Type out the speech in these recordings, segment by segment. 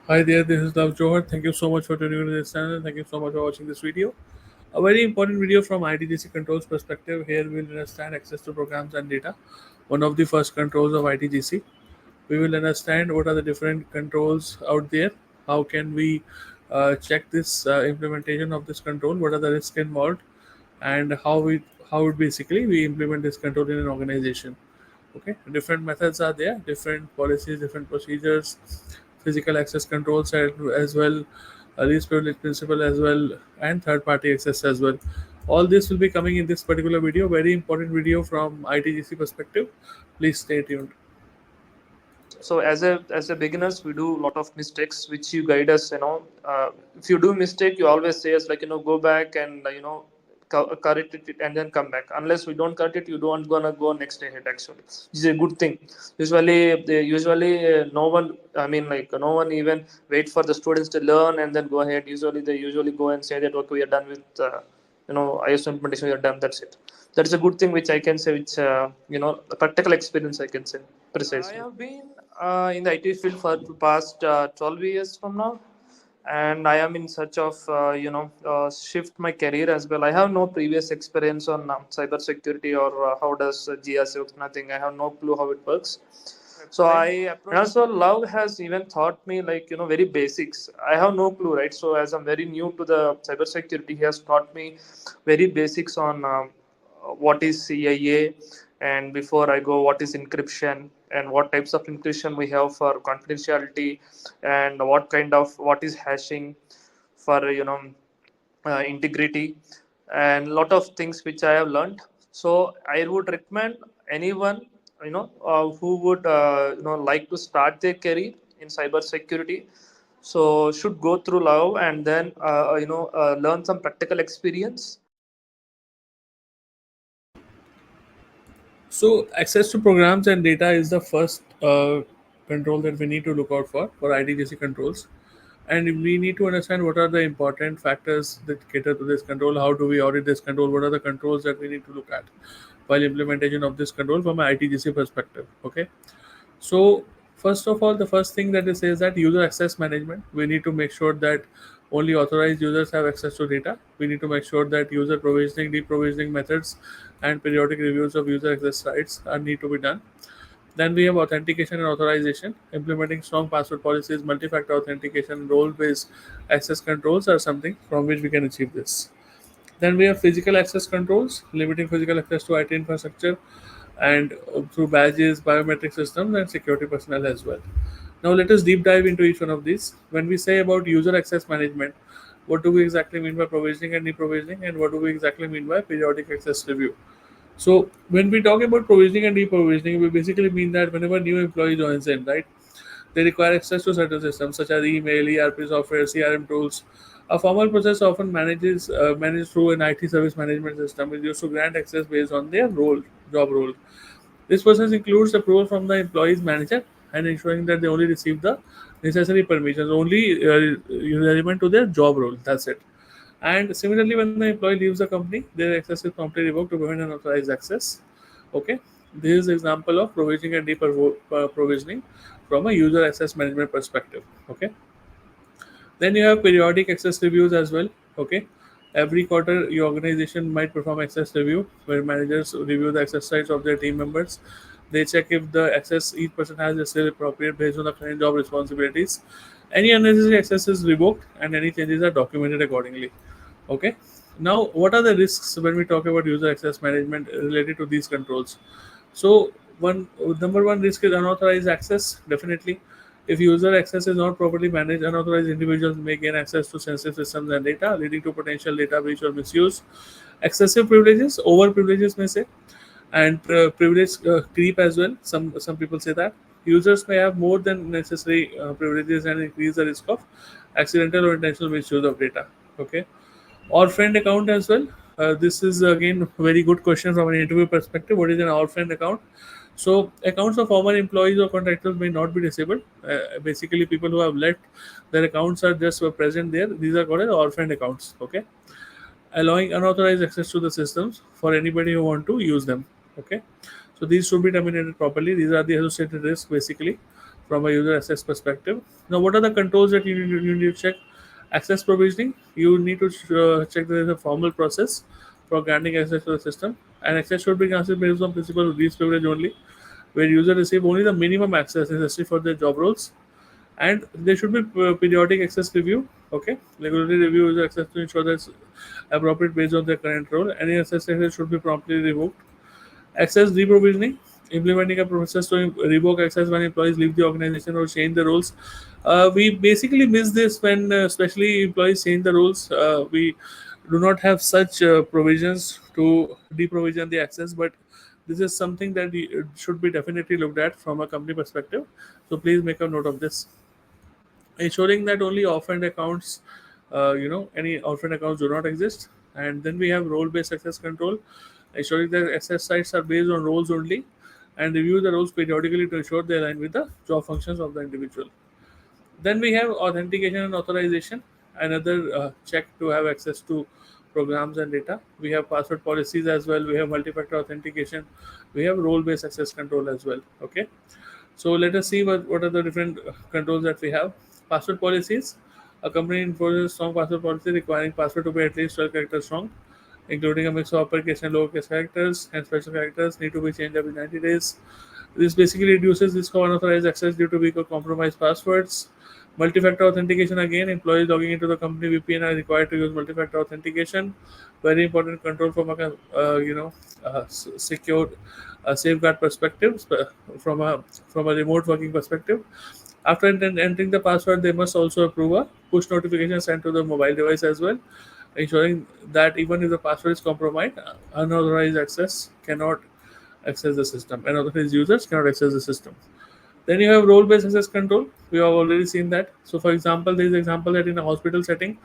Hi there, this is Love Johar. Thank you so much for tuning into this channel. Thank you so much for watching this video. A very important video from ITGC Controls perspective. Here we'll understand access to programs and data, one of the first controls of ITGC. We will understand what are the different controls out there, how can we check this implementation of this control, what are the risks involved, and how basically we implement this control in an organization. Okay, different methods are there, different policies, different procedures, physical access controls as well, least privilege principle as well, and third party access as well. All this will be coming in this particular video, very important video from ITGC perspective. Please stay tuned. So as a beginners, we do a lot of mistakes, which you guide us. If you do mistake, you always say us like go back and correct it and then come back. Unless we don't correct it, you don't gonna go next ahead. Actually, this is a good thing. Usually no one. I mean, like no one even wait for the students to learn and then go ahead. Usually they usually go and say that okay, we are done with ISO implementation. We are done. That's it. That is a good thing which I can say. Which a practical experience I can say precisely. I have been in the IT field for the past 12 years from now, and I am in search of shift my career as well. I have no previous experience on cyber security or how does GRC works. Nothing. I have no clue how it works. So and also love has even taught me like very basics. I have no clue, right? So as I'm very new to the cyber security, he has taught me very basics on what is CIA, and before I go, what is encryption and what types of encryption we have for confidentiality, and what is hashing for integrity, and lot of things which I have learned. So I would recommend anyone who would like to start their career in cyber security, so should go through love and then learn some practical experience. So access to programs and data is the first control that we need to look out for ITGC controls, and we need to understand what are the important factors that cater to this control. How do we audit this control? What are the controls that we need to look at while implementation of this control from an ITGC perspective? Okay, so first of all, the first thing that it says that user access management. We need to make sure that only authorized users have access to data. We need to make sure that user provisioning, deprovisioning methods, and periodic reviews of user access rights are need to be done. Then we have authentication and authorization. Implementing strong password policies, multi-factor authentication, role-based access controls are something from which we can achieve this. Then we have physical access controls, limiting physical access to IT infrastructure and through badges, biometric systems, and security personnel as well. Now let us deep dive into each one of these. When we say about user access management, what do we exactly mean by provisioning and deprovisioning, and what do we exactly mean by periodic access review? So when we talk about provisioning and deprovisioning, we basically mean that whenever new employee joins in, right, they require access to certain systems such as email, ERP software, CRM tools. A formal process often managed through an IT service management system is used to grant access based on their job role. This process includes approval from the employee's manager and ensuring that they only receive the necessary permissions, only relevant to their job role. That's it. And similarly, when the employee leaves the company, their access is promptly revoked to prevent unauthorized access. Okay, this is example of provisioning and provisioning from a user access management perspective. Okay, then you have periodic access reviews as well. Okay, every quarter your organization might perform access review where managers review the access rights of their team members. They check if the access each person has is still appropriate based on the current job responsibilities. Any unnecessary access is revoked and any changes are documented accordingly. Okay, now what are the risks when we talk about user access management related to these controls? So one number one risk is unauthorized access. Definitely, if user access is not properly managed, unauthorized individuals may gain access to sensitive systems and data, leading to potential data breach or misuse. Excessive privileges, over privileges may say, and privilege creep as well. Some people say that users may have more than necessary privileges and increase the risk of accidental or intentional misuse of data. Okay, or friend account as well. This is again a very good question from an interview perspective. What is an all friend account? So accounts of former employees or contractors may not be disabled. Basically, people who have left, their accounts are just present there. These are called as all friend accounts. Okay, allowing unauthorized access to the systems for anybody who want to use them. Okay, so these should be terminated properly. These are the associated risks basically from a user access perspective. Now, what are the controls that you need to check? Access provisioning, you need to check that there is a formal process for granting access to the system, and access should be granted based on principle of least privilege only, where user receive only the minimum access necessary for their job roles, and there should be periodic access review. Okay, regularly review user access to ensure that it's appropriate based on their current role. Any access should be promptly revoked. Access deprovisioning, implementing a process to revoke access when employees leave the organization or change the roles. We basically miss this when, especially employees change the roles. We do not have such provisions to deprovision the access, but this is something that should be definitely looked at from a company perspective. So please make a note of this, ensuring that only orphaned accounts, any orphaned accounts do not exist. And then we have role-based access control, ensuring that access sites are based on roles only, and review the roles periodically to ensure they align with the job functions of the individual. Then we have authentication and authorization, another check to have access to programs and data. We have password policies as well. We have multi-factor authentication. We have role-based access control as well. Okay, so let us see what are the different controls that we have. Password policies. A company enforces strong password policy requiring password to be at least 12 characters strong, including a mix of uppercase and lowercase characters, and special characters need to be changed every 90 days. This basically reduces risk of unauthorized access due to weak or compromised passwords. Multi-factor authentication, again, employees logging into the company VPN are required to use multi-factor authentication. Very important control from a secure safeguard perspective, from a remote working perspective. After entering the password, they must also approve a push notification sent to the mobile device as well, ensuring that even if the password is compromised, unauthorized access cannot access the system. Unauthorized users cannot access the system. Then you have role-based access control. We have already seen that. So, for example, there is an example that in a hospital setting,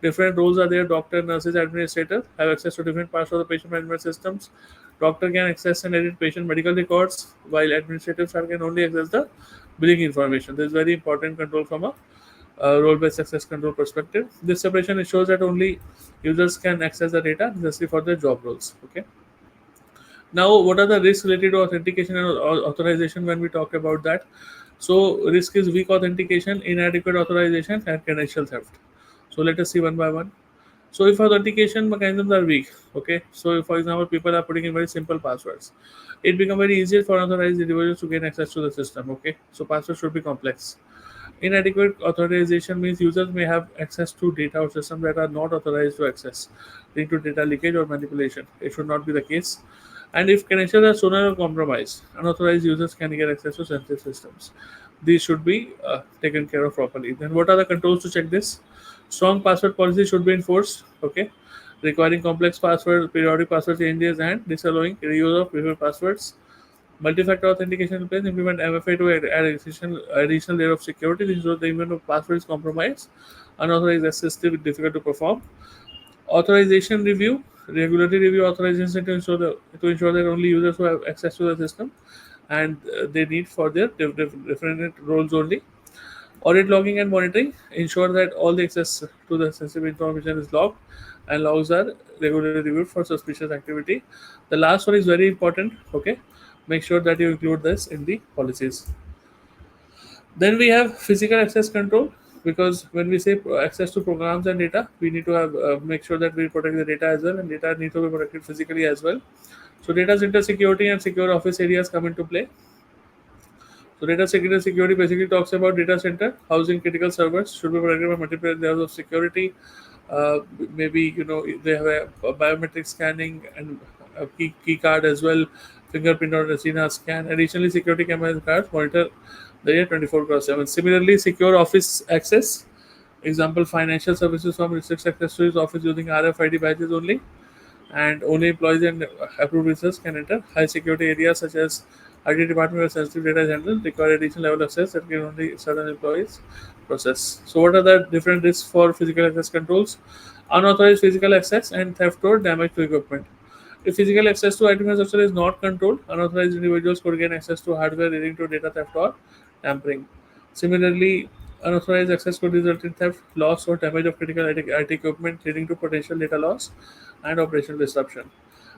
different roles are there. Doctor, nurses, administrator have access to different parts of the patient management systems. Doctor can access and edit patient medical records, while administrative staff can only access the billing information. This is very important control from a role-based access control perspective. This separation ensures that only users can access the data necessary for their job roles. Okay. Now, what are the risks related to authentication and authorization when we talk about that? So, risk is weak authentication, inadequate authorization, and credential theft. So, let us see one by one. So, if authentication mechanisms are weak, okay, so if, for example, people are putting in very simple passwords, it becomes very easier for unauthorized individuals to gain access to the system, okay. So, passwords should be complex. Inadequate authorization means users may have access to data or systems that are not authorized to access, leading to data leakage or manipulation. It should not be the case. And if connections are stolen or compromised, unauthorized users can get access to sensitive systems. These should be taken care of properly. Then, what are the controls to check this? Strong password policy should be enforced, okay, requiring complex passwords, periodic password changes, and disallowing reuse of previous passwords. Multi-factor authentication in place, implement MFA to add additional layer of security to ensure that even if password is compromised, unauthorized access is still difficult to perform. Authorization review, regularly review authorization to ensure that only users who have access to the system, and they need for their different roles only. Audit logging and monitoring, ensure that all the access to the sensitive information is logged, and logs are regularly reviewed for suspicious activity. The last one is very important. Okay, make sure that you include this in the policies. Then we have physical access control, because when we say access to programs and data, we need to have make sure that we protect the data as well, and data need to be protected physically as well. So data center security and secure office areas come into play. So data security basically talks about data center housing critical servers should be protected by multiple layers of security. Maybe they have a biometric scanning and a key card as well, fingerprint or retina scan. Additionally, security cameras and cards monitor the area 24/7. Similarly, secure office access. Example: financial services firm restricts access to its office using RFID badges only, and only employees and approved users can enter. High security areas such as IT department where sensitive data is handled require additional level access that can only certain employees process. So, what are the different risks for physical access controls? Unauthorized physical access and theft or damage to equipment. If physical access to IT infrastructure is not controlled, unauthorized individuals could gain access to hardware leading to data theft or tampering. Similarly, unauthorized access could result in theft, loss, or damage of critical IT equipment, leading to potential data loss and operational disruption.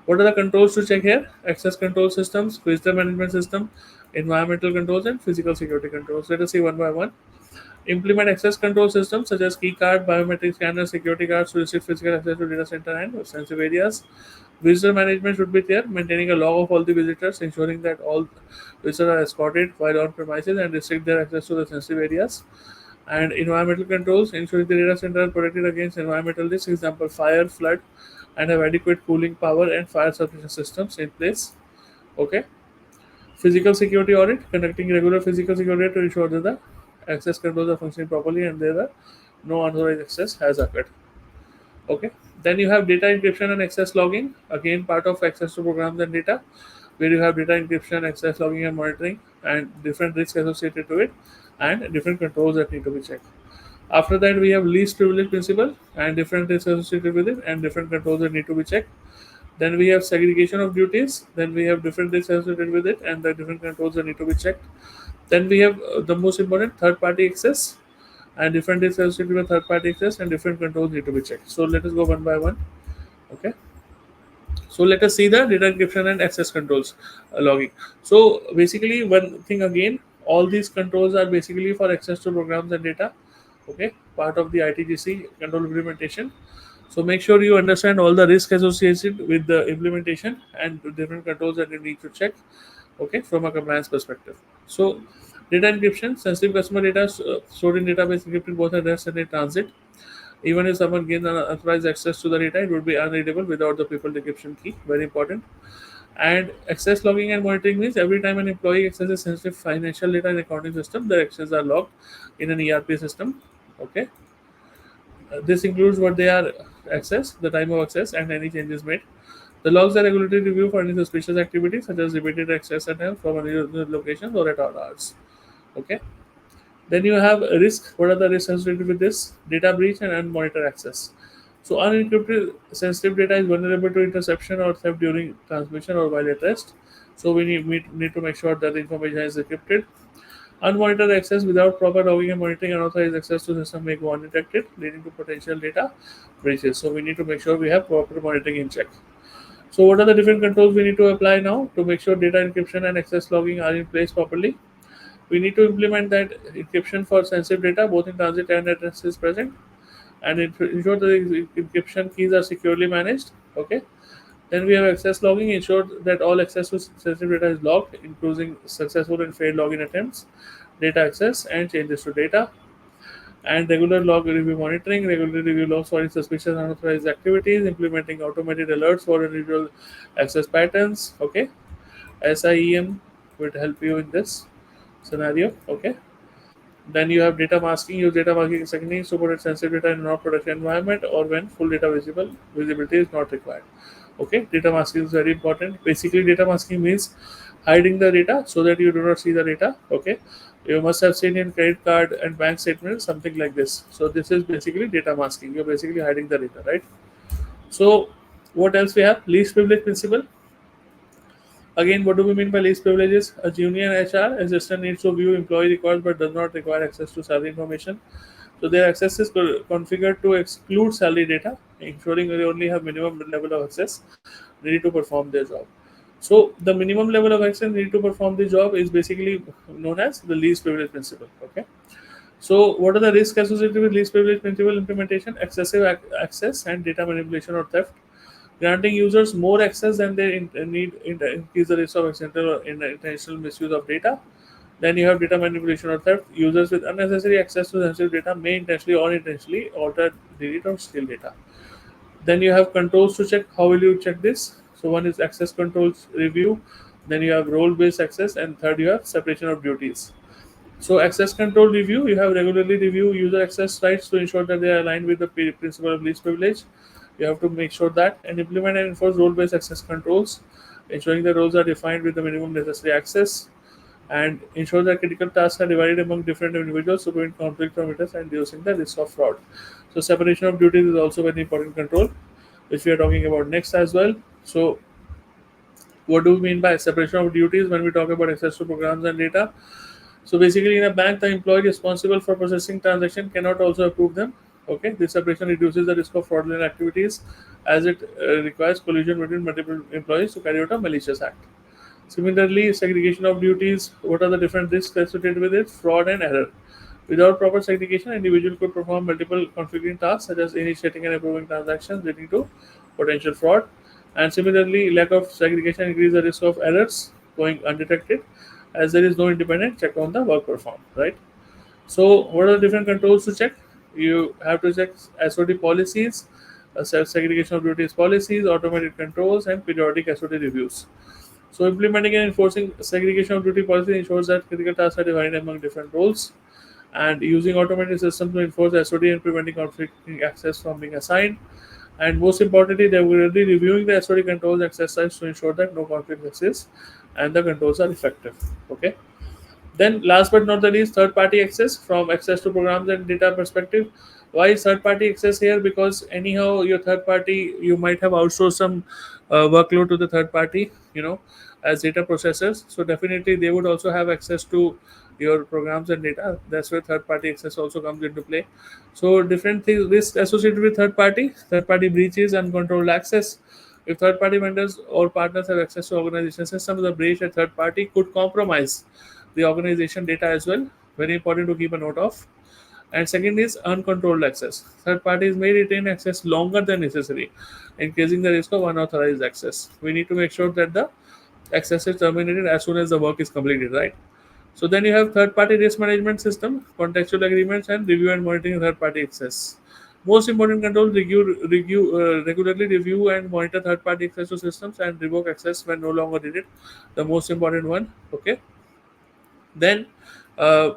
What are the controls to check here? Access control systems, visitor management system, environmental controls, and physical security controls. Let us see one by one. Implement access control systems such as key card, biometric scanner, security cards to restrict physical access to data center and sensitive areas. Visitor management should be there, maintaining a log of all the visitors, ensuring that all visitors are escorted while on premises and restrict their access to the sensitive areas. And environmental controls, ensuring the data center are protected against environmental risks, example fire, flood, and have adequate cooling power and fire suppression systems in place. Okay. Physical security audit, conducting regular physical security to ensure that the access controls are functioning properly and there are no unauthorized access has occurred. Okay. Then you have data encryption and access logging, again part of access to programs and data, where you have data encryption, access logging, and monitoring, and different risks associated to it, and different controls that need to be checked. After that, we have least privilege principle and different risks associated with it, and different controls that need to be checked. Then we have segregation of duties. Then we have different risks associated with it, and the different controls that need to be checked. Then we have the most important third-party access, and different risks associated with third-party access, and different controls need to be checked. So let us go one by one. Okay. So let us see the data encryption and access controls logging. So basically, one thing again, all these controls are basically for access to programs and data. Okay, part of the ITGC control implementation. So make sure you understand all the risk associated with the implementation and the different controls that you need to check. Okay, from a compliance perspective. So data encryption, sensitive customer data stored in database encrypted both at rest and in transit. Even if someone gains unauthorized access to the data, it would be unreadable without the people decryption key. Very important. And access logging and monitoring means every time an employee accesses sensitive financial data in accounting system, their actions are logged in an ERP system. Okay. This includes what they are accessed, the time of access, and any changes made. The logs are regularly reviewed for any suspicious activities such as repeated access and from unusual locations or at all hours. Okay. Then you have a risk. What are the risks associated with this? Data breach and unmonitored access. So unencrypted sensitive data is vulnerable to interception or theft during transmission or while at rest. So we need to make sure that the information is encrypted. Unmonitored access without proper logging and monitoring unauthorized access to the system may go undetected, leading to potential data breaches. So we need to make sure we have proper monitoring in check. So what are the different controls we need to apply now to make sure data encryption and access logging are in place properly? We need to implement that encryption for sensitive data, both in transit and at rest is present, and ensure that the encryption keys are securely managed. Okay. Then we have access logging, ensure that all access to sensitive data is logged, including successful and failed login attempts, data access, and changes to data. And regular log review monitoring, regularly review logs for any suspicious unauthorized activities, implementing automated alerts for unusual access patterns. Okay. SIEM would help you in this scenario. Okay. Then you have data masking. Use data masking techniques to protect sensitive data in a non-production environment or when full data visibility is not required. Okay, data masking is very important. Basically, data masking means hiding the data so that you do not see the data. Okay, you must have seen in credit card and bank statements something like this. So this is basically data masking. You're basically hiding the data, right? So what else we have? Least privilege principle. Again, what do we mean by least privileges? A junior HR assistant needs to view employee records but does not require access to salary information. So their access is configured to exclude salary data, ensuring they only have minimum level of access needed to perform their job. So the minimum level of access needed to perform the job is basically known as the least privilege principle. Okay. So what are the risks associated with least privilege principle implementation? Excessive access and data manipulation or theft. Granting users more access than they need increase the risk of accidental or intentional misuse of data. Then you have data manipulation or theft. Users with unnecessary access to sensitive data may intentionally or unintentionally alter, delete, or steal data. Then you have controls to check. How will you check this? So one is access controls review. Then you have role-based access, and third you have separation of duties. So access control review, you have regularly review user access rights to ensure that they are aligned with the principle of least privilege. You have to make sure that and implement and enforce role-based access controls, ensuring the roles are defined with the minimum necessary access, and ensure that critical tasks are divided among different individuals to prevent conflict from interest and reducing the risk of fraud. So separation of duties is also very important control, which we are talking about next as well. So what do we mean by separation of duties when we talk about access to programs and data? So basically, in a bank, the employee responsible for processing transaction cannot also approve them. Okay, this separation reduces the risk of fraudulent activities as it requires collusion between multiple employees to carry out a malicious act. Similarly, segregation of duties. What are the different risks associated with it? Fraud and error. Without proper segregation, an individual could perform multiple conflicting tasks such as initiating and approving transactions, leading to potential fraud. And similarly, lack of segregation increases the risk of errors going undetected, as there is no independent check on the work performed. Right. So, what are the different controls to check? You have to check SOD policies, self segregation of duties policies, automated controls, and periodic SOD reviews. So, implementing and enforcing segregation of duty policy ensures that critical tasks are divided among different roles, and using automated systems to enforce SOD and preventing conflicting access from being assigned. And most importantly, they will be reviewing the SOD controls exercise to ensure that no conflict exists and the controls are effective. Okay. Then, last but not the least, third-party access. From access to programs and data perspective, why is third-party access here? Because anyhow, your third party, you might have outsourced some workload to the third party, as data processors. So definitely, they would also have access to your programs and data. That's where third-party access also comes into play. So different things risks associated with third-party breaches, uncontrolled access. If third-party vendors or partners have access to organization systems, the breach at third party could compromise the organization data as well. Very important to keep a note of. And second is uncontrolled access. Third parties may retain access longer than necessary, increasing the risk of unauthorized access. We need to make sure that the access is terminated as soon as the work is completed, right? So then you have third-party risk management system, contextual agreements, and review and monitoring third-party access. Most important controls regularly review and monitor third-party access to systems and revoke access when no longer needed. The most important one, okay. Then,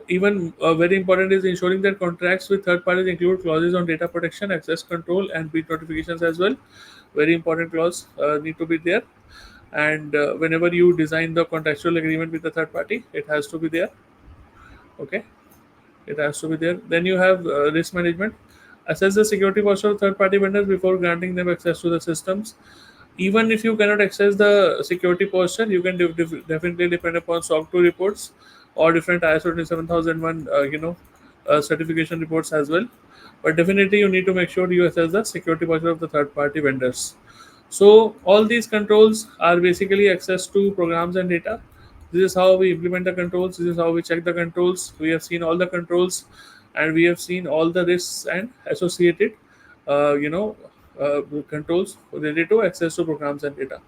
even very important is ensuring that contracts with third parties include clauses on data protection, access control, and breach notifications as well. Very important clause need to be there. And whenever you design the contractual agreement with the third party, it has to be there. Okay, it has to be there. Then you have risk management. Assess the security posture of third party vendors before granting them access to the systems. Even if you cannot access the security posture, you can definitely depend upon SOC 2 reports or different ISO 27001 certification reports as well. But definitely you need to make sure you assess the security posture of the third party vendors. So all these controls are basically access to programs and data. This is how we implement the controls. This is how we check the controls. We have seen all the controls, and we have seen all the risks and associated, uh, you know, controls related to access to programs and data.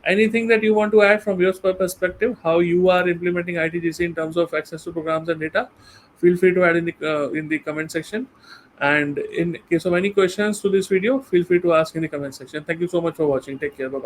Anything that you want to add from your perspective, how you are implementing ITGC in terms of access to programs and data? Feel free to add in the comment section. And in case of any questions to this video, feel free to ask in the comment section. Thank you so much for watching. Take care. Bye bye.